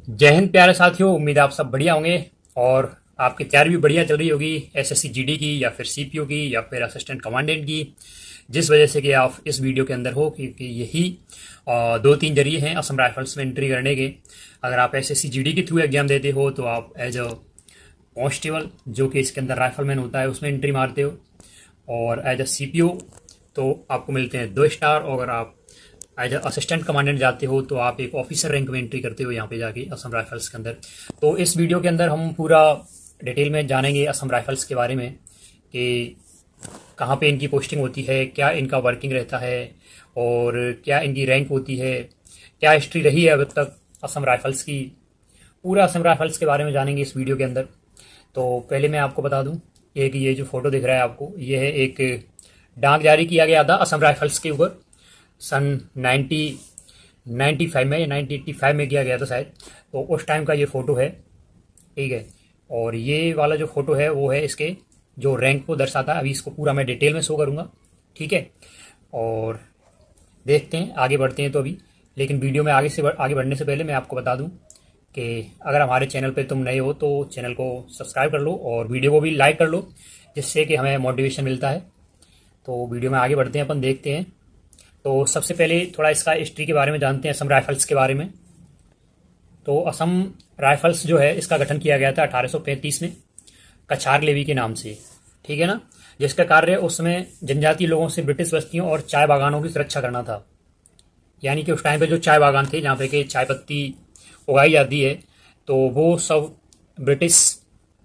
जय हिंद प्यारे साथियों। उम्मीद है आप सब बढ़िया होंगे और आपकी तैयारी भी बढ़िया चल रही होगी एसएससी जीडी की या फिर सीपीओ की या फिर असिस्टेंट कमांडेंट की, जिस वजह से कि आप इस वीडियो के अंदर हो, क्योंकि यही दो तीन जरिए हैं असम राइफल्स में एंट्री करने के। अगर आप एसएससी जीडी के थ्रू एग्जाम देते हो तो आप एज अ कांस्टेबल, जो कि इसके अंदर राइफलमैन होता है, उसमें एंट्री मारते हो। और एज अ सीपीओ तो आपको मिलते हैं 2 स्टार। और अगर आप एज असिस्टेंट कमांडेंट जाते हो तो आप एक ऑफिसर रैंक में एंट्री करते हो यहाँ पे जाके असम राइफल्स के अंदर। तो इस वीडियो के अंदर हम पूरा डिटेल में जानेंगे असम राइफल्स के बारे में कि कहाँ पे इनकी पोस्टिंग होती है, क्या इनका वर्किंग रहता है और क्या इनकी रैंक होती है, क्या हिस्ट्री रही है अब तक असम राइफल्स की। पूरा असम राइफल्स के बारे में जानेंगे इस वीडियो के अंदर। तो पहले मैं आपको बता दूं कि ये जो फोटो दिख रहा है आपको, ये है एक डाक जारी किया गया था असम राइफल्स के ऊपर सन 1995 में या 1985 में किया गया था शायद। तो उस टाइम का ये फ़ोटो है, ठीक है। और ये वाला जो फ़ोटो है वो है इसके जो रैंक को दर्शाता है। अभी इसको पूरा मैं डिटेल में शो करूँगा, ठीक है। और देखते हैं, आगे बढ़ते हैं। तो अभी लेकिन वीडियो में आगे बढ़ने से पहले मैं आपको बता दूं कि अगर हमारे चैनल पे तुम नए हो तो चैनल को सब्सक्राइब कर लो और वीडियो को भी लाइक कर लो, जिससे कि हमें मोटिवेशन मिलता है। तो वीडियो में आगे बढ़ते हैं, अपन देखते हैं। तो सबसे पहले थोड़ा इसका हिस्ट्री के बारे में जानते हैं, असम राइफल्स के बारे में। तो असम राइफल्स जो है इसका गठन किया गया था 1835 में कछार लेवी के नाम से, ठीक है ना। जिसका कार्य उस समय जनजातीय लोगों से ब्रिटिश बस्तियों और चाय बागानों की सुरक्षा करना था। यानी कि उस टाइम पे जो चाय बागान थे जहाँ पे कि चाय पत्ती उगाई जाती है, तो वो सब ब्रिटिश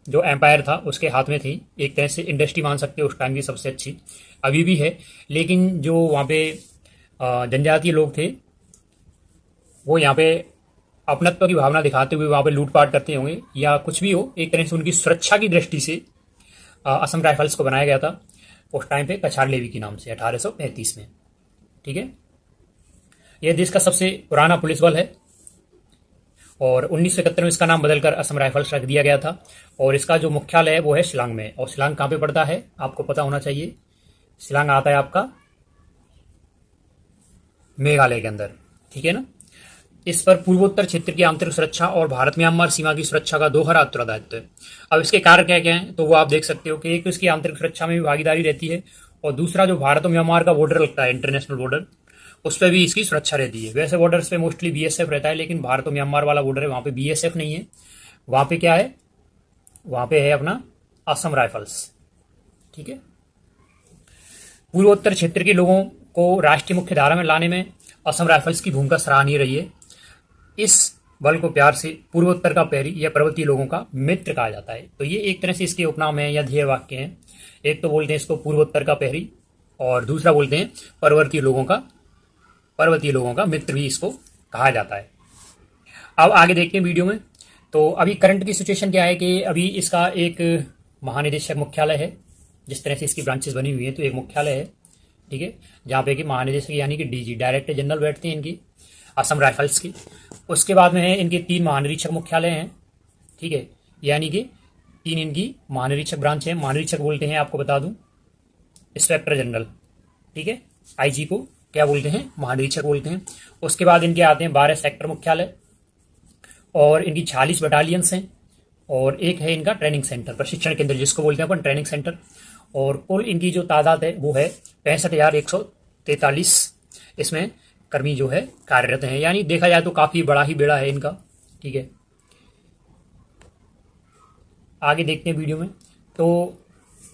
जो एम्पायर था उसके हाथ में थी। एक तरह से इंडस्ट्री मान सकते हो उस टाइम की सबसे अच्छी, अभी भी है। लेकिन जो वहाँ पे जनजातीय लोग थे वो यहाँ पे अपनत्व की भावना दिखाते हुए वहाँ पे लूटपाट करते होंगे या कुछ भी हो, एक तरह से उनकी सुरक्षा की दृष्टि से असम राइफल्स को बनाया गया था उस टाइम पे कछार लेवी के नाम से 1835 में, ठीक है। यह देश का सबसे पुराना पुलिस बल है और 1971 में इसका नाम बदलकर असम राइफल्स रख दिया गया था। और इसका जो मुख्यालय है वो है शिलांग में। और शिलांग कहाँ पे पड़ता है आपको पता होना चाहिए। शिलांग आता है आपका मेघालय के अंदर, ठीक है ना। इस पर पूर्वोत्तर क्षेत्र की आंतरिक सुरक्षा और भारत म्यांमार सीमा की सुरक्षा का दोहरा उत्तरदायित्व है। अब इसके कार्य क्या क्या हैं तो वो आप देख सकते हो कि एक तो इसकी आंतरिक सुरक्षा में भी भागीदारी रहती है और दूसरा जो भारत और म्यांमार का बॉर्डर लगता है, इंटरनेशनल बॉर्डर, उस पर भी इसकी सुरक्षा रहती है। वैसे बॉर्डर्स पे मोस्टली बीएसएफ रहता है, लेकिन भारत और म्यांमार वाला बॉर्डर है वहाँ पे बीएसएफ नहीं है। वहाँ पे क्या है, वहाँ पे है अपना असम राइफल्स, ठीक है। पूर्वोत्तर क्षेत्र के लोगों को राष्ट्रीय मुख्य धारा में लाने में असम राइफल्स की भूमिका सराहनीय रही है। इस बल को प्यार से पूर्वोत्तर का प्रहरी या पर्वतीय लोगों का मित्र कहा जाता है। तो ये एक तरह से इसके उपनाम है या ध्येय वाक्य हैं। एक तो बोलते हैं इसको पूर्वोत्तर का प्रहरी और दूसरा बोलते हैं पर्वतीय लोगों का मित्र भी इसको कहा जाता है। अब आगे देखते हैं वीडियो में। तो अभी करंट की सिचुएशन क्या है कि अभी इसका एक महानिदेशक मुख्यालय है। जिस तरह से इसकी ब्रांचेस बनी हुई है तो एक मुख्यालय है, ठीक है, जहाँ पे कि महानिदेशक यानी कि डीजी, डायरेक्टर जनरल बैठते हैं इनकी असम राइफल्स की। उसके बाद में है इनके 3 महानिरीक्षक मुख्यालय हैं, ठीक है, यानी कि 3 इनकी महानिरीक्षक ब्रांच है। महानिरीक्षक बोलते हैं, आपको बता दूं, इंस्पेक्टर जनरल, ठीक है। आईजी को क्या बोलते हैं, महानिरीक्षक बोलते हैं। उसके बाद इनके आते हैं 12 सेक्टर मुख्यालय और इनकी 46 बटालियंस हैं और एक है इनका ट्रेनिंग सेंटर, प्रशिक्षण केंद्र जिसको बोलते हैं अपन, ट्रेनिंग सेंटर। और कुल इनकी जो तादाद है वो है 65,143 इसमें कर्मी जो है कार्यरत हैं। यानी देखा जाए तो काफी बड़ा ही बेड़ा है इनका, ठीक है। आगे देखते हैं वीडियो में। तो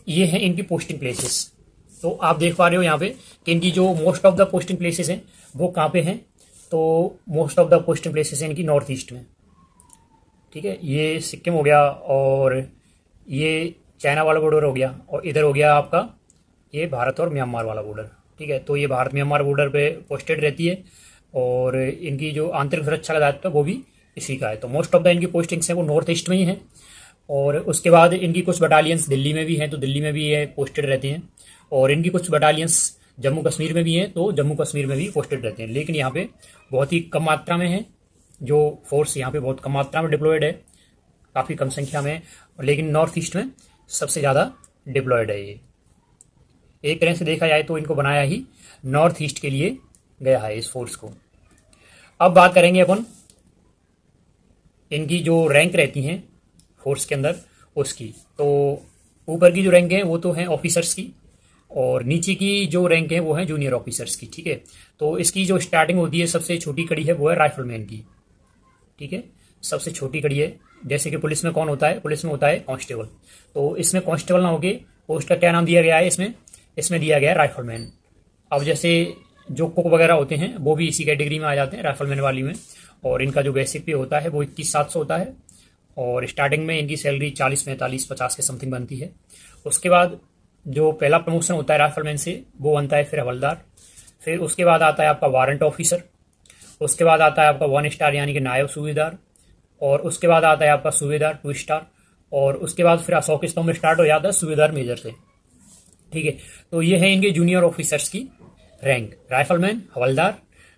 ये है इनकी पोस्टिंग प्लेसेस। तो आप देख पा रहे हो यहाँ पे कि इनकी जो most of the posting places हैं वो कहाँ पे हैं। तो most of the posting places हैं इनकी नॉर्थ ईस्ट में, ठीक है। ये सिक्किम हो गया और ये चाइना वाला बॉर्डर हो गया और इधर हो गया आपका ये भारत और म्यांमार वाला बॉर्डर, ठीक है। तो ये भारत म्यांमार बॉर्डर पे पोस्टेड रहती है और इनकी जो आंतरिक सुरक्षा का दायित्व है वो भी इसी का है। तो मोस्ट ऑफ द इनकी पोस्टिंग्स हैं वो नॉर्थ ईस्ट में ही हैं। और उसके बाद इनकी कुछ बटालियंस दिल्ली में भी हैं, तो दिल्ली में भी ये पोस्टेड रहते हैं। और इनकी कुछ बटालियंस जम्मू कश्मीर में भी हैं, तो जम्मू कश्मीर में भी पोस्टेड रहते हैं। लेकिन यहाँ पे बहुत ही कम मात्रा में है, जो फोर्स यहाँ पे बहुत कम मात्रा में डिप्लॉयड है, काफ़ी कम संख्या में। लेकिन नॉर्थ ईस्ट में सबसे ज़्यादा डिप्लॉयड है ये। एक तरह से देखा जाए तो इनको बनाया ही नॉर्थ ईस्ट के लिए गया है इस फोर्स को। अब बात करेंगे अपन इनकी जो रैंक रहती हैं फोर्स के अंदर उसकी। तो ऊपर की जो रैंक है वो तो हैं ऑफिसर्स की, और नीचे की जो रैंक है वो है जूनियर ऑफिसर्स की। ठीक है, तो इसकी जो स्टार्टिंग होती है सबसे छोटी कड़ी है वो है राइफलमैन की। ठीक है, सबसे छोटी कड़ी है। जैसे कि पुलिस में कौन होता है, पुलिस में होता है कांस्टेबल, तो इसमें कांस्टेबल ना होके पोस्ट का क्या नाम दिया गया है, इसमें दिया गया है राइफलमैन। अब जैसे जो कुक वगैरह होते हैं वो भी इसी कैटेगरी में आ जाते हैं राइफलमैन वाली में, और इनका जो बेसिक पे होता है वो 21,700 होता है, और स्टार्टिंग में इनकी सैलरी 40, 45, 50 के समथिंग बनती है। उसके बाद जो पहला प्रमोशन होता है राइफलमैन से वो बनता है फिर हवलदार। फिर उसके बाद आता है आपका वारंट ऑफिसर। उसके बाद आता है आपका 1 स्टार यानी कि नायब सूबेदार। और उसके बाद आता है आपका सूबेदार 2 स्टार। और उसके बाद फिर अशोक स्तंभ स्टार्ट हो जाता है सूबेदार मेजर से। ठीक है, तो ये है इनके जूनियर ऑफिसर्स की रैंक, राइफलमैन, हवलदार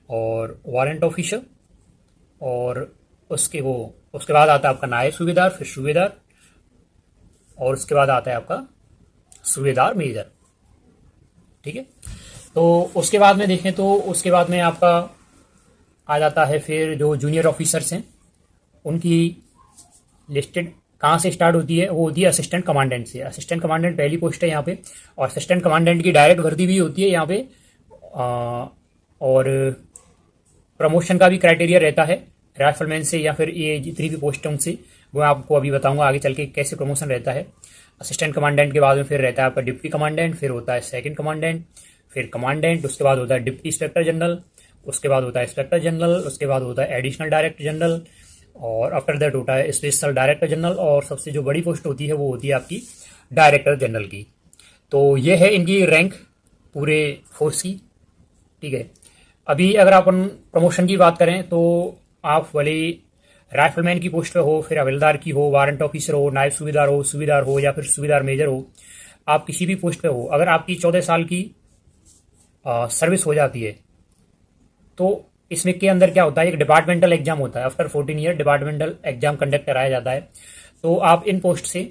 और वारंट ऑफिसर। और उसके बाद आता है आपका नायब सूबेदार, फिर सूबेदार, और उसके बाद आता है आपका सूबेदार मेजर। ठीक है, तो उसके बाद में देखें तो उसके बाद में आपका आ जाता है फिर जो जूनियर ऑफिसर्स हैं उनकी लिस्टेड कहाँ से स्टार्ट होती है, वो होती है असिस्टेंट कमांडेंट से। असिस्टेंट कमांडेंट पहली पोस्ट है यहाँ पे, और असिस्टेंट कमांडेंट की डायरेक्ट भर्ती भी होती है यहाँ पे। और प्रमोशन का भी क्राइटेरिया रहता है राइफलमैन से या फिर ये जितनी भी पोस्ट है उनसे, वो आपको अभी बताऊंगा आगे चल के कैसे प्रमोशन रहता है। असिस्टेंट कमांडेंट के बाद में फिर रहता है आपका डिप्टी कमांडेंट, फिर होता है सेकंड कमांडेंट, फिर कमांडेंट, उसके बाद होता है डिप्टी इंस्पेक्टर जनरल, उसके बाद होता है इंस्पेक्टर जनरल, उसके बाद होता है एडिशनल डायरेक्टर जनरल, और आफ्टर दैट होता है स्पेशल डायरेक्टर जनरल, और सबसे जो बड़ी पोस्ट होती है वो होती है आपकी डायरेक्टर जनरल की। तो ये है इनकी रैंक पूरे फोर्स की। ठीक है, अभी अगर अपन प्रमोशन की बात करें तो आप भले राइफलमैन की पोस्ट पे हो, फिर हवलदार की हो, वारंट ऑफिसर हो, नायब सूबेदार हो या फिर सूबेदार मेजर हो, आप किसी भी पोस्ट पे हो, अगर आपकी 14 साल की सर्विस हो जाती है तो इसमें के अंदर क्या होता है, एक डिपार्टमेंटल एग्जाम होता है। After 14 year departmental exam conduct कराया जाता है, तो आप इन पोस्ट से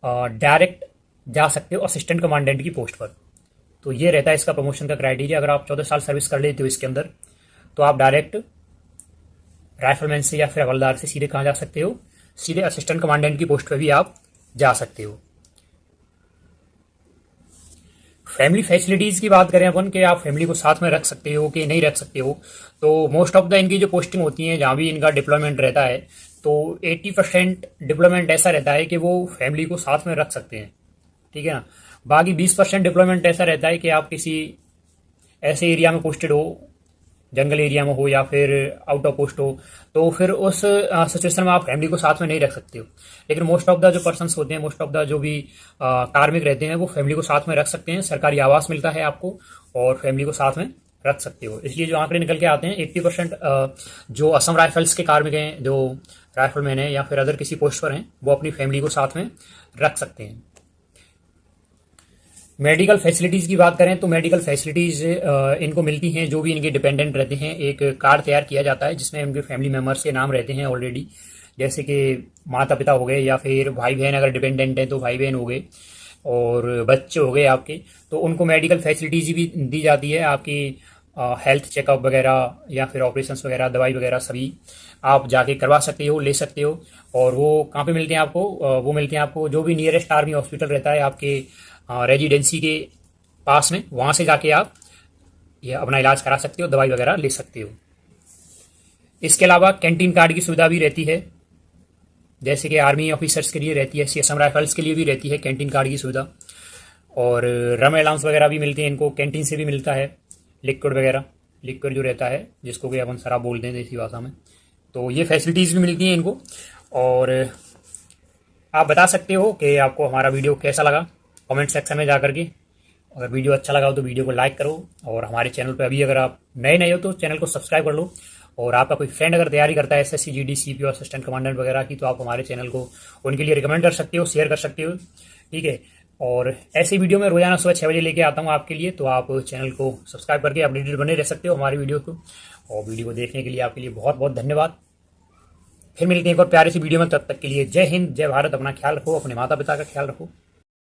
डायरेक्ट जा सकते हो असिस्टेंट कमांडेंट की पोस्ट पर। तो ये रहता है इसका प्रमोशन का क्राइटेरिया। अगर आप 14 साल सर्विस कर लेते हो इसके अंदर तो आप डायरेक्ट राइफलमैन से या फिर हवलदार से सीधे कहाँ जा सकते हो, सीधे असिस्टेंट कमांडेंट की पोस्ट पर भी आप जा सकते हो। फैमिली फैसिलिटीज की बात करें अपन कि आप फैमिली को साथ में रख सकते हो कि नहीं रख सकते हो, तो मोस्ट ऑफ द इनकी जो पोस्टिंग होती है जहाँ भी इनका डिप्लॉयमेंट रहता है तो 80% डिप्लॉयमेंट ऐसा रहता है कि वो फैमिली को साथ में रख सकते हैं। ठीक है ना, बाकी 20% डिप्लॉयमेंट ऐसा रहता है कि आप किसी ऐसे एरिया में पोस्टेड हो, जंगल एरिया में हो या फिर आउट ऑफ पोस्ट हो, तो फिर उस सिचुएशन में आप फैमिली को साथ में नहीं रख सकते हो। लेकिन मोस्ट ऑफ द जो पर्सन्स होते हैं, मोस्ट ऑफ द जो भी कार्मिक रहते हैं वो फैमिली को साथ में रख सकते हैं। सरकारी आवास मिलता है आपको और फैमिली को साथ में रख सकते हो। इसलिए जो आंकड़े निकल के आते हैं 80% जो असम राइफल्स के कार्मिक हैं, जो राइफलमैन हैं या फिर अदर किसी पोस्ट पर हैं, वो अपनी फैमिली को साथ में रख सकते हैं। मेडिकल फैसिलिटीज़ की बात करें तो मेडिकल फैसिलिटीज़ इनको मिलती हैं जो भी इनके डिपेंडेंट रहते हैं। एक कार्ड तैयार किया जाता है जिसमें उनके फैमिली मेम्बर्स के नाम रहते हैं ऑलरेडी, जैसे कि माता पिता हो गए या फिर भाई बहन, अगर डिपेंडेंट हैं तो भाई बहन हो गए, और बच्चे हो गए आपके, तो उनको मेडिकल फैसिलिटीज़ भी दी जाती है। आपकी हेल्थ चेकअप वगैरह या फिर ऑपरेशंस वगैरह, दवाई वगैरह सभी आप जाके करवा सकते हो, ले सकते हो। और वो कहाँ पे मिलते हैं आपको, वो मिलते हैं आपको जो भी नियरेस्ट आर्मी हॉस्पिटल रहता है आपके रेजिडेंसी के पास में, वहाँ से जाके आप ये अपना इलाज करा सकते हो, दवाई वगैरह ले सकते हो। इसके अलावा कैंटीन कार्ड की सुविधा भी रहती है, जैसे कि आर्मी ऑफिसर्स के लिए रहती है, असम राइफल्स के लिए भी रहती है कैंटीन कार्ड की सुविधा। और रम अलाउंस वगैरह भी मिलते हैं इनको, कैंटीन से भी मिलता है लिक्विड वगैरह, लिक्विड जो रहता है जिसको कि अपन शराब बोलते हैं देसी भाषा में, तो ये फैसिलिटीज़ भी मिलती हैं इनको। और आप बता सकते हो कि आपको हमारा वीडियो कैसा लगा कमेंट सेक्शन में जा करके। अगर वीडियो अच्छा लगा हो तो वीडियो को लाइक करो, और हमारे चैनल पर अभी अगर आप नए हो तो चैनल को सब्सक्राइब कर लो। और आपका कोई फ्रेंड अगर तैयारी करता है SSC GD CP और असिस्टेंट कमांडेंट वगैरह की, तो आप हमारे चैनल को उनके लिए रिकमेंड कर सकते हो, शेयर कर सकते हो। ठीक है, और ऐसी वीडियो में रोजाना सुबह 6 बजे लेके आता हूँ आपके लिए, तो आप चैनल को सब्सक्राइब करके अपडेटेड बने रह सकते हो हमारी वीडियो को। और वीडियो को देखने के लिए आपके लिए बहुत बहुत धन्यवाद। फिर मिलते हैं एक और प्यारी सी वीडियो में, तब तक के लिए जय हिंद, जय भारत। अपना ख्याल रखो, अपने माता पिता का ख्याल रखो।